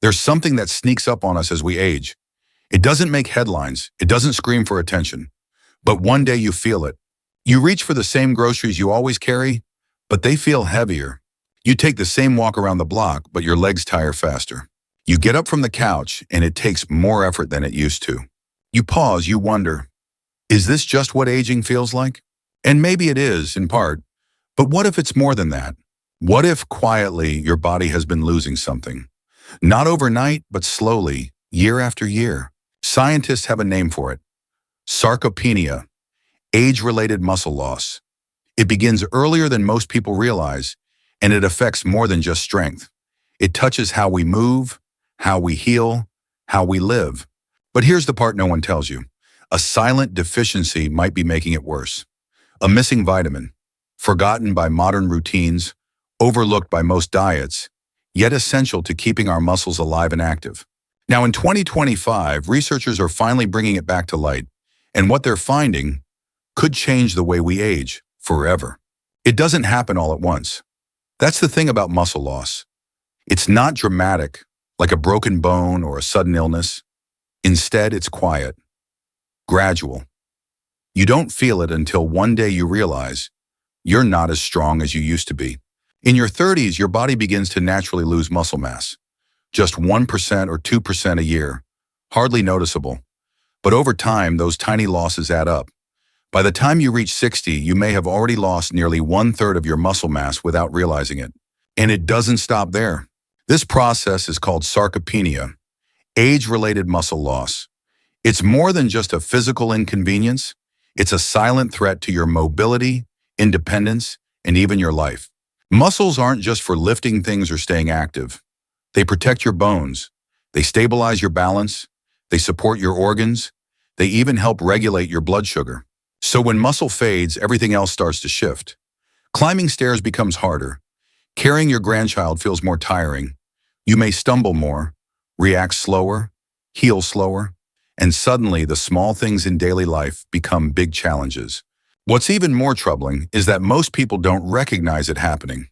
There's something that sneaks up on us as we age. It doesn't make headlines. It doesn't scream for attention. But one day you feel it. You reach for the same groceries you always carry, but they feel heavier. You take the same walk around the block, but your legs tire faster. You get up from the couch, and it takes more effort than it used to. You pause, you wonder, is this just what aging feels like? And maybe it is, in part, but what if it's more than that? What if, quietly, your body has been losing something? Not overnight, but slowly, year after year. Scientists have a name for it: sarcopenia, age-related muscle loss. It begins earlier than most people realize, and it affects more than just strength. It touches how we move, how we heal, how we live. But here's the part no one tells you. A silent deficiency might be making it worse. A missing vitamin, forgotten by modern routines, overlooked by most diets, yet essential to keeping our muscles alive and active. Now in 2025, researchers are finally bringing it back to light, and what they're finding could change the way we age forever. It doesn't happen all at once. That's the thing about muscle loss. It's not dramatic, like a broken bone or a sudden illness. Instead, it's quiet, gradual. You don't feel it until one day you realize you're not as strong as you used to be. In your 30s, your body begins to naturally lose muscle mass. Just 1% or 2% a year, hardly noticeable. But over time, those tiny losses add up. By the time you reach 60, you may have already lost nearly 1/3 of your muscle mass without realizing it. And it doesn't stop there. This process is called sarcopenia, age-related muscle loss. It's more than just a physical inconvenience. It's a silent threat to your mobility, independence, and even your life. Muscles aren't just for lifting things or staying active. They protect your bones. They stabilize your balance. They support your organs. They even help regulate your blood sugar. So when muscle fades, everything else starts to shift. Climbing stairs becomes harder. Carrying your grandchild feels more tiring. You may stumble more, react slower, heal slower, and suddenly the small things in daily life become big challenges. What's even more troubling is that most people don't recognize it happening.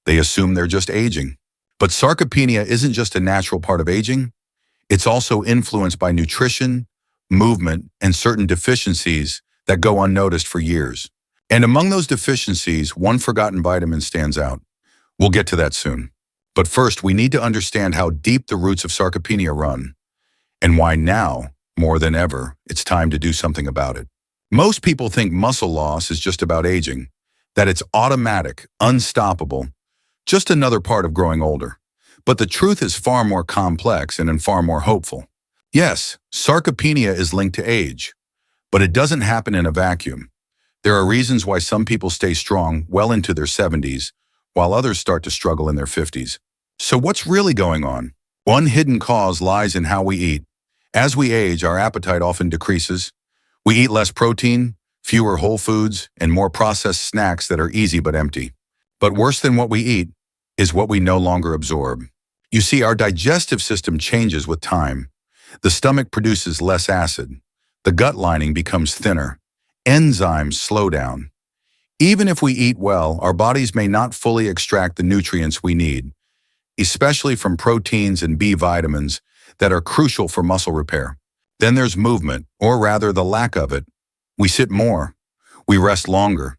They assume they're just aging. But sarcopenia isn't just a natural part of aging. It's also influenced by nutrition, movement, and certain deficiencies that go unnoticed for years. And among those deficiencies, one forgotten vitamin stands out. We'll get to that soon. But first, we need to understand how deep the roots of sarcopenia run, and why now, more than ever, it's time to do something about it. Most people think muscle loss is just about aging, that it's automatic, unstoppable, just another part of growing older. But the truth is far more complex and far more hopeful. Yes, sarcopenia is linked to age, but it doesn't happen in a vacuum. There are reasons why some people stay strong well into their 70s, while others start to struggle in their 50s. So what's really going on? One hidden cause lies in how we eat. As we age, our appetite often decreases. We eat less protein, fewer whole foods, and more processed snacks that are easy but empty. But worse than what we eat is what we no longer absorb. You see, our digestive system changes with time. The stomach produces less acid. The gut lining becomes thinner. Enzymes slow down. Even if we eat well, our bodies may not fully extract the nutrients we need, especially from proteins and B vitamins that are crucial for muscle repair. Then there's movement, or rather the lack of it. We sit more. We rest longer.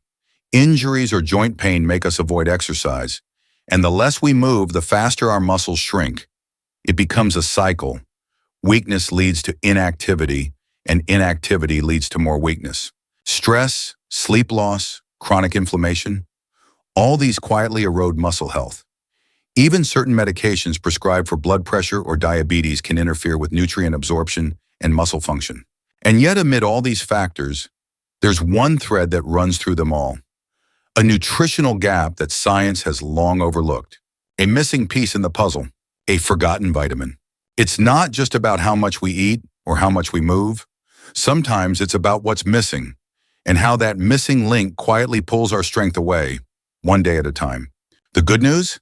Injuries or joint pain make us avoid exercise. And the less we move, the faster our muscles shrink. It becomes a cycle. Weakness leads to inactivity, and inactivity leads to more weakness. Stress, sleep loss, chronic inflammation, all these quietly erode muscle health. Even certain medications prescribed for blood pressure or diabetes can interfere with nutrient absorption and muscle function. And yet, amid all these factors, there's one thread that runs through them all. A nutritional gap that science has long overlooked. A missing piece in the puzzle, a forgotten vitamin. It's not just about how much we eat or how much we move. Sometimes it's about what's missing and how that missing link quietly pulls our strength away, one day at a time. The good news?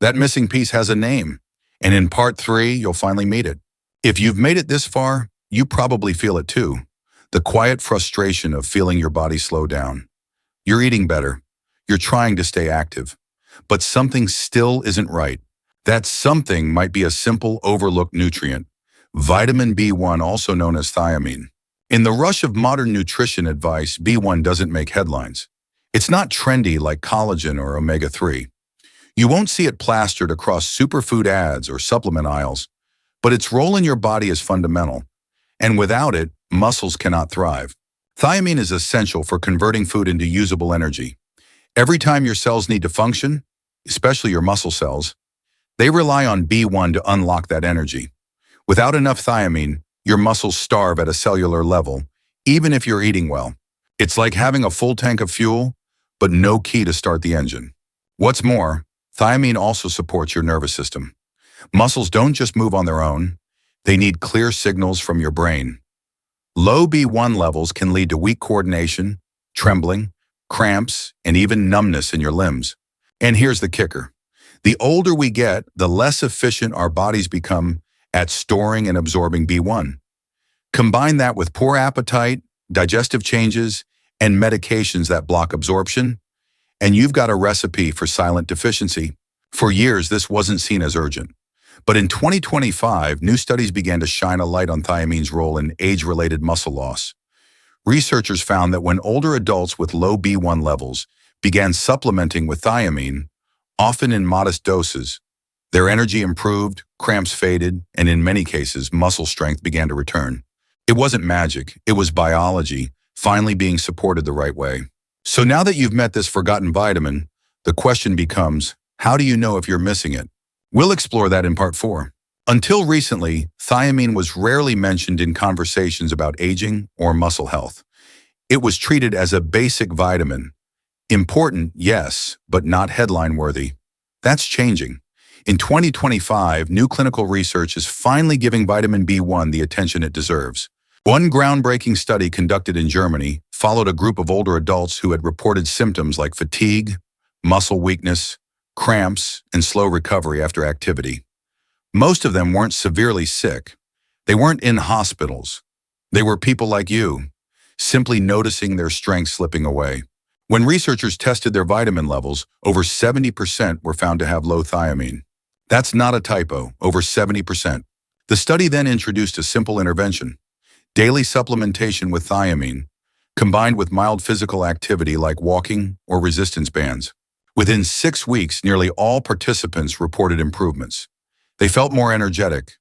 That missing piece has a name, and in part 3, you'll finally meet it. If you've made it this far, you probably feel it too. The quiet frustration of feeling your body slow down. You're eating better. You're trying to stay active, but something still isn't right. That something might be a simple overlooked nutrient, vitamin B1, also known as thiamine. In the rush of modern nutrition advice, B1 doesn't make headlines. It's not trendy like collagen or omega-3. You won't see it plastered across superfood ads or supplement aisles, but its role in your body is fundamental, and without it, muscles cannot thrive. Thiamine is essential for converting food into usable energy. Every time your cells need to function, especially your muscle cells, they rely on B1 to unlock that energy. Without enough thiamine, your muscles starve at a cellular level, even if you're eating well. It's like having a full tank of fuel, but no key to start the engine. What's more, thiamine also supports your nervous system. Muscles don't just move on their own, they need clear signals from your brain. Low B1 levels can lead to weak coordination, trembling, cramps, and even numbness in your limbs. And here's the kicker. The older we get, the less efficient our bodies become at storing and absorbing B1. Combine that with poor appetite, digestive changes, and medications that block absorption, and you've got a recipe for silent deficiency. For years, this wasn't seen as urgent. But in 2025, new studies began to shine a light on thiamine's role in age-related muscle loss. Researchers found that when older adults with low B1 levels began supplementing with thiamine, often in modest doses, their energy improved, cramps faded, and in many cases, muscle strength began to return. It wasn't magic, it was biology, finally being supported the right way. So now that you've met this forgotten vitamin, the question becomes, how do you know if you're missing it? We'll explore that in part 4. Until recently, thiamine was rarely mentioned in conversations about aging or muscle health. It was treated as a basic vitamin. Important, yes, but not headline-worthy. That's changing. In 2025, new clinical research is finally giving vitamin B1 the attention it deserves. One groundbreaking study conducted in Germany followed a group of older adults who had reported symptoms like fatigue, muscle weakness, cramps, and slow recovery after activity. Most of them weren't severely sick. They weren't in hospitals. They were people like you, simply noticing their strength slipping away. When researchers tested their vitamin levels, over 70% were found to have low thiamine. That's not a typo, over 70%. The study then introduced a simple intervention: daily supplementation with thiamine, combined with mild physical activity like walking or resistance bands. Within 6 weeks, nearly all participants reported improvements. They felt more energetic,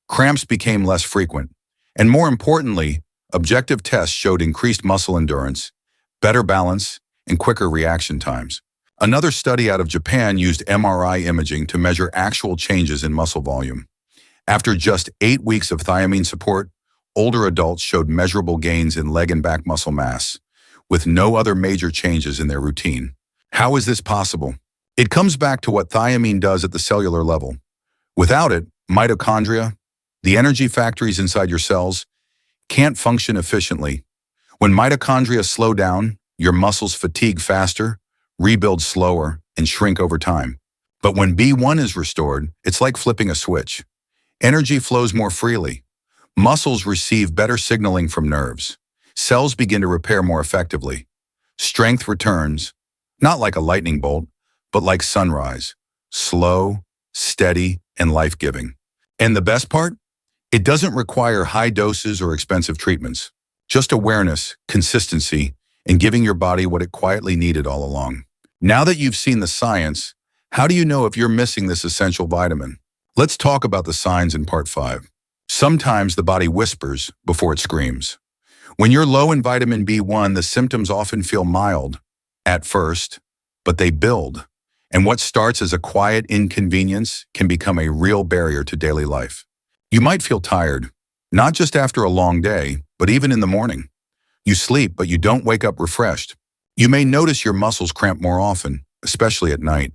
cramps became less frequent, and more importantly, objective tests showed increased muscle endurance, better balance, and quicker reaction times. Another study out of Japan used MRI imaging to measure actual changes in muscle volume. After just 8 weeks of thiamine support, older adults showed measurable gains in leg and back muscle mass, with no other major changes in their routine. How is this possible? It comes back to what thiamine does at the cellular level. Without it, mitochondria, the energy factories inside your cells, can't function efficiently. When mitochondria slow down, your muscles fatigue faster, rebuild slower, and shrink over time. But when B1 is restored, it's like flipping a switch. Energy flows more freely. Muscles receive better signaling from nerves. Cells begin to repair more effectively. Strength returns, not like a lightning bolt, but like sunrise, slow, steady, and life-giving. And the best part? It doesn't require high doses or expensive treatments. Just awareness, consistency, and giving your body what it quietly needed all along. Now that you've seen the science, how do you know if you're missing this essential vitamin? Let's talk about the signs in part 5. Sometimes the body whispers before it screams. When you're low in vitamin B1, the symptoms often feel mild at first, but they build. And what starts as a quiet inconvenience can become a real barrier to daily life. You might feel tired, not just after a long day, but even in the morning. You sleep, but you don't wake up refreshed. You may notice your muscles cramp more often, especially at night.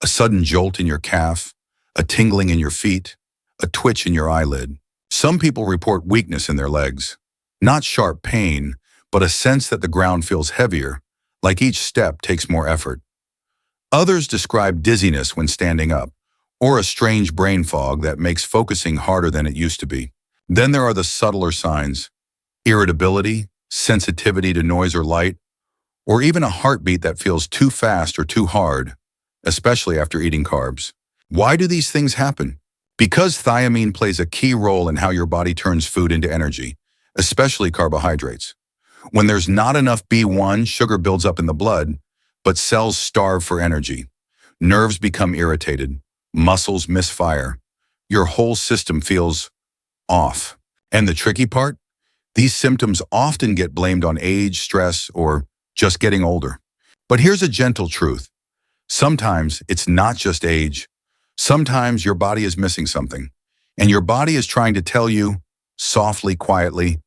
A sudden jolt in your calf, a tingling in your feet, a twitch in your eyelid. Some people report weakness in their legs. Not sharp pain, but a sense that the ground feels heavier, like each step takes more effort. Others describe dizziness when standing up, or a strange brain fog that makes focusing harder than it used to be. Then there are the subtler signs: irritability, sensitivity to noise or light, or even a heartbeat that feels too fast or too hard, especially after eating carbs. Why do these things happen? Because thiamine plays a key role in how your body turns food into energy, especially carbohydrates. When there's not enough B1, sugar builds up in the blood, but cells starve for energy. Nerves become irritated, muscles misfire. Your whole system feels off. And the tricky part? These symptoms often get blamed on age, stress, or just getting older. But here's a gentle truth. Sometimes it's not just age. Sometimes your body is missing something, and your body is trying to tell you, softly, quietly,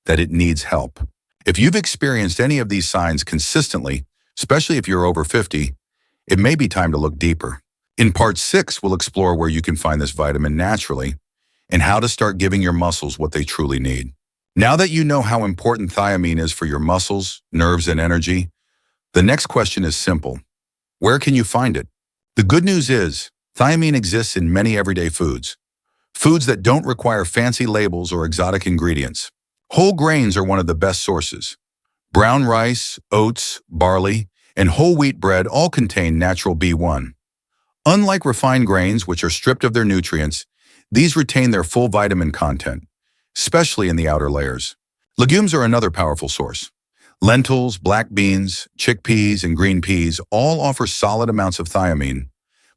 that it needs help. If you've experienced any of these signs consistently, especially if you're over 50, it may be time to look deeper. In part 6, we'll explore where you can find this vitamin naturally and how to start giving your muscles what they truly need. Now that you know how important thiamine is for your muscles, nerves, and energy, the next question is simple. Where can you find it? The good news is, thiamine exists in many everyday foods. Foods that don't require fancy labels or exotic ingredients. Whole grains are one of the best sources. Brown rice, oats, barley, and whole wheat bread all contain natural B1. Unlike refined grains, which are stripped of their nutrients, these retain their full vitamin content, especially in the outer layers. Legumes are another powerful source. Lentils, black beans, chickpeas, and green peas all offer solid amounts of thiamine,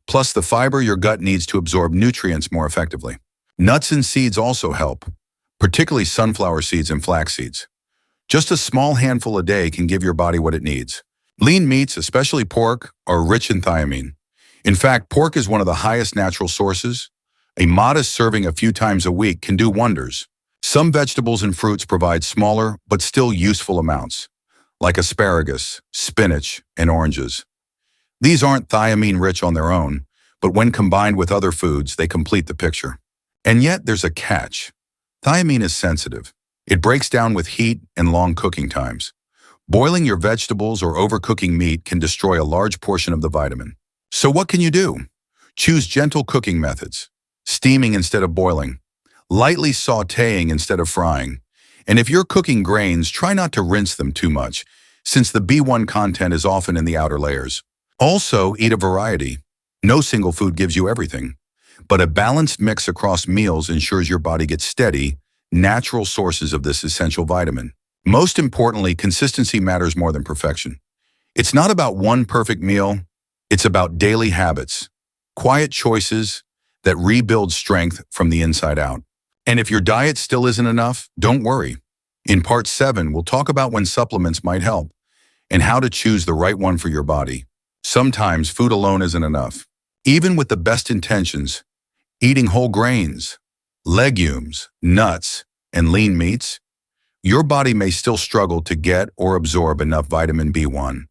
plus the fiber your gut needs to absorb nutrients more effectively. Nuts and seeds also help, particularly sunflower seeds and flax seeds. Just a small handful a day can give your body what it needs. Lean meats, especially pork, are rich in thiamine. In fact, pork is one of the highest natural sources. A modest serving a few times a week can do wonders. Some vegetables and fruits provide smaller but still useful amounts, like asparagus, spinach, and oranges. These aren't thiamine-rich on their own, but when combined with other foods, they complete the picture. And yet, there's a catch. Thiamine is sensitive. It breaks down with heat and long cooking times. Boiling your vegetables or overcooking meat can destroy a large portion of the vitamin. So what can you do? Choose gentle cooking methods. Steaming instead of boiling. Lightly sautéing instead of frying. And if you're cooking grains, try not to rinse them too much, since the B1 content is often in the outer layers. Also, eat a variety. No single food gives you everything, but a balanced mix across meals ensures your body gets steady, natural sources of this essential vitamin. Most importantly, consistency matters more than perfection. It's not about one perfect meal, it's about daily habits, quiet choices that rebuild strength from the inside out. And if your diet still isn't enough, don't worry. In part 7, we'll talk about when supplements might help and how to choose the right one for your body. Sometimes food alone isn't enough. Even with the best intentions, eating whole grains, legumes, nuts, and lean meats, your body may still struggle to get or absorb enough vitamin B1.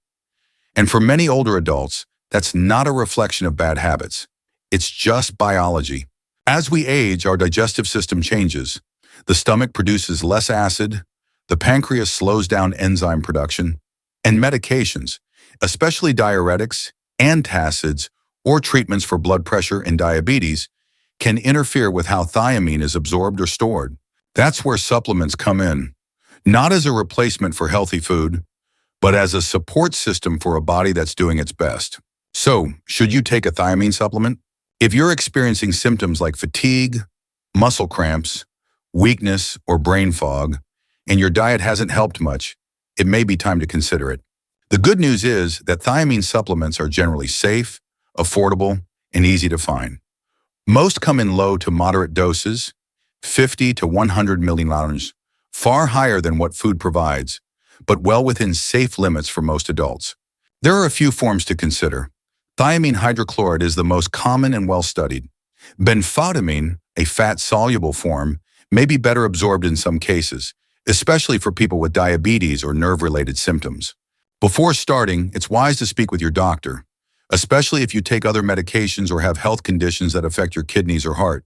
And for many older adults, that's not a reflection of bad habits. It's just biology. As we age, our digestive system changes. The stomach produces less acid, the pancreas slows down enzyme production, and medications, especially diuretics, antacids, or treatments for blood pressure and diabetes, can interfere with how thiamine is absorbed or stored. That's where supplements come in, not as a replacement for healthy food, but as a support system for a body that's doing its best. So, should you take a thiamine supplement? If you're experiencing symptoms like fatigue, muscle cramps, weakness, or brain fog, and your diet hasn't helped much, it may be time to consider it. The good news is that thiamine supplements are generally safe, affordable, and easy to find. Most come in low to moderate doses, 50 to 100 milliliters, far higher than what food provides, but well within safe limits for most adults. There are a few forms to consider. Thiamine hydrochloride is the most common and well-studied. Benfotiamine, a fat-soluble form, may be better absorbed in some cases, especially for people with diabetes or nerve-related symptoms. Before starting, it's wise to speak with your doctor, especially if you take other medications or have health conditions that affect your kidneys or heart.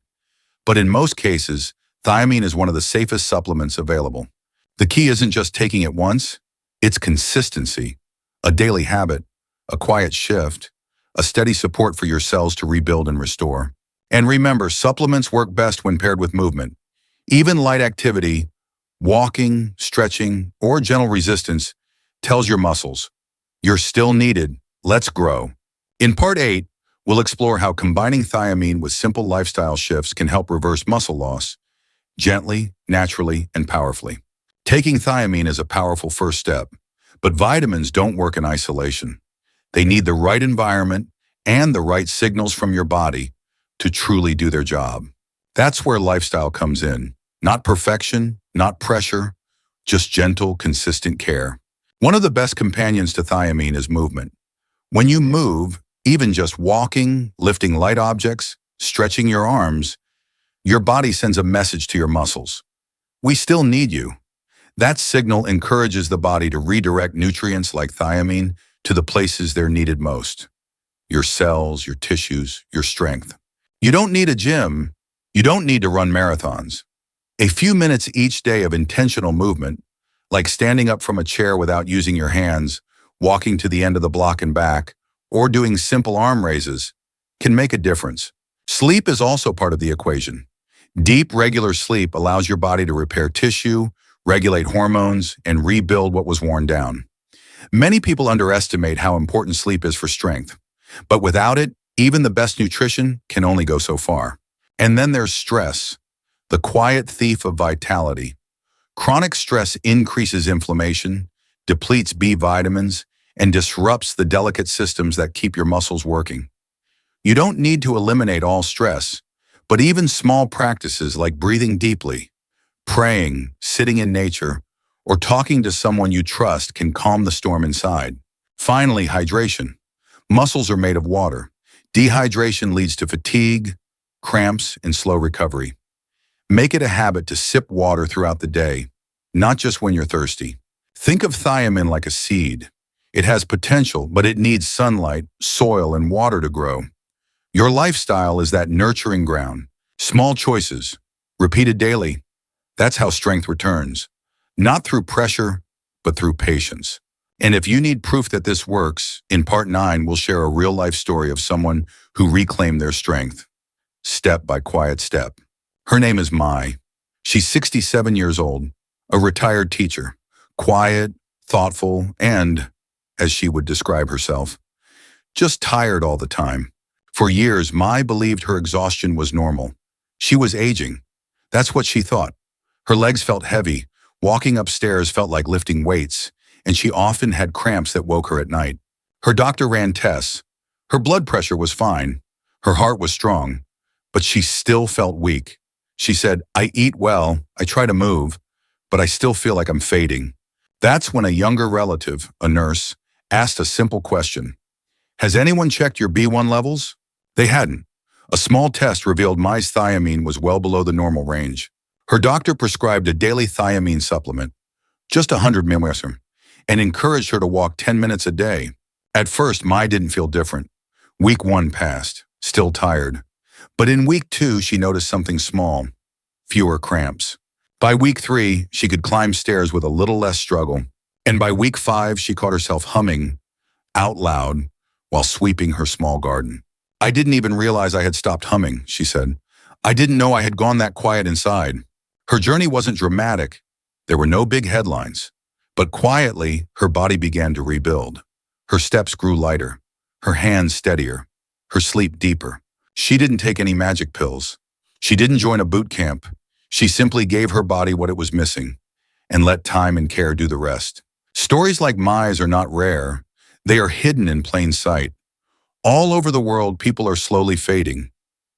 But in most cases, thiamine is one of the safest supplements available. The key isn't just taking it once, it's consistency, a daily habit, a quiet shift, a steady support for your cells to rebuild and restore. And remember, supplements work best when paired with movement. Even light activity, walking, stretching, or gentle resistance tells your muscles, you're still needed, let's grow. In part 8, We'll explore how combining thiamine with simple lifestyle shifts can help reverse muscle loss, gently, naturally, and powerfully. Taking thiamine is a powerful first step, but vitamins don't work in isolation. They need the right environment and the right signals from your body to truly do their job. That's where lifestyle comes in. Not perfection, not pressure, just gentle, consistent care. One of the best companions to thiamine is movement. When you move, even just walking, lifting light objects, stretching your arms, your body sends a message to your muscles. We still need you. That signal encourages the body to redirect nutrients like thiamine to the places they're needed most. Your cells, your tissues, your strength. You don't need a gym. You don't need to run marathons. A few minutes each day of intentional movement, like standing up from a chair without using your hands, walking to the end of the block and back, or doing simple arm raises, can make a difference. Sleep is also part of the equation. Deep, regular sleep allows your body to repair tissue, regulate hormones, and rebuild what was worn down. Many people underestimate how important sleep is for strength, but without it, even the best nutrition can only go so far. And then there's stress, the quiet thief of vitality. Chronic stress increases inflammation, depletes B vitamins, and disrupts the delicate systems that keep your muscles working. You don't need to eliminate all stress, but even small practices like breathing deeply, praying, sitting in nature, or talking to someone you trust can calm the storm inside. Finally, hydration. Muscles are made of water. Dehydration leads to fatigue, cramps, and slow recovery. Make it a habit to sip water throughout the day, not just when you're thirsty. Think of thiamine like a seed. It has potential, but it needs sunlight, soil, and water to grow. Your lifestyle is that nurturing ground. Small choices, repeated daily. That's how strength returns. Not through pressure, but through patience. And if you need proof that this works, in Part 9, we'll share a real-life story of someone who reclaimed their strength, step by quiet step. Her name is Mai. She's 67 years old, a retired teacher, quiet, thoughtful, and, as she would describe herself, just tired all the time. For years, Mai believed her exhaustion was normal. She was aging. That's what she thought. Her legs felt heavy, walking upstairs felt like lifting weights, and she often had cramps that woke her at night. Her doctor ran tests. Her blood pressure was fine. Her heart was strong, but she still felt weak. She said, "I eat well, I try to move, but I still feel like I'm fading." That's when a younger relative, a nurse, asked a simple question. "Has anyone checked your B1 levels?" They hadn't. A small test revealed Mai's thiamine was well below the normal range. Her doctor prescribed a daily thiamine supplement, just 100 milligrams, and encouraged her to walk 10 minutes a day. At first, Mai didn't feel different. Week 1 passed, still tired. But in week 2, she noticed something small, fewer cramps. By week 3, she could climb stairs with a little less struggle. And by week 5, she caught herself humming out loud while sweeping her small garden. "I didn't even realize I had stopped humming," she said. "I didn't know I had gone that quiet inside." Her journey wasn't dramatic. There were no big headlines. But quietly, her body began to rebuild. Her steps grew lighter, her hands steadier, her sleep deeper. She didn't take any magic pills. She didn't join a boot camp. She simply gave her body what it was missing and let time and care do the rest. Stories like Mai's are not rare. They are hidden in plain sight. All over the world, people are slowly fading.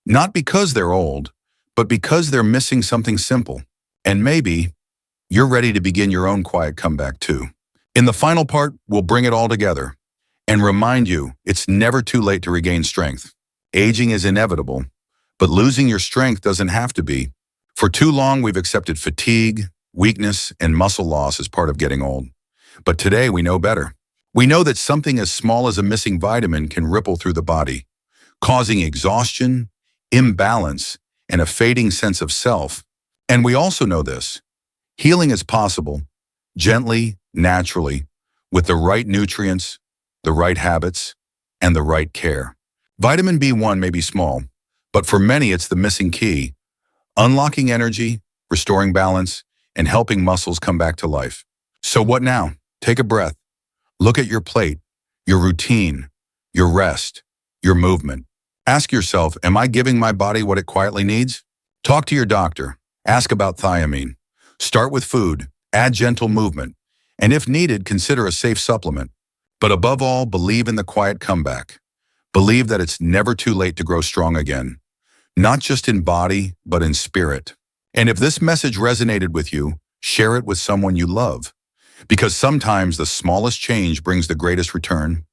Not because they're old, but because they're missing something simple. And maybe you're ready to begin your own quiet comeback too. In the final part, we'll bring it all together and remind you it's never too late to regain strength. Aging is inevitable, but losing your strength doesn't have to be. For too long, we've accepted fatigue, weakness, and muscle loss as part of getting old. But today, we know better. We know that something as small as a missing vitamin can ripple through the body, causing exhaustion, imbalance, and a fading sense of self. And we also know this. Healing is possible, gently, naturally, with the right nutrients, the right habits, and the right care. Vitamin B1 may be small, but for many it's the missing key, unlocking energy, restoring balance, and helping muscles come back to life. So what now? Take a breath. Look at your plate, your routine, your rest, your movement. Ask yourself, am I giving my body what it quietly needs? Talk to your doctor. Ask about thiamine. Start with food, add gentle movement, and if needed, consider a safe supplement. But above all, believe in the quiet comeback. Believe that it's never too late to grow strong again, not just in body, but in spirit. And if this message resonated with you, share it with someone you love, because sometimes the smallest change brings the greatest return.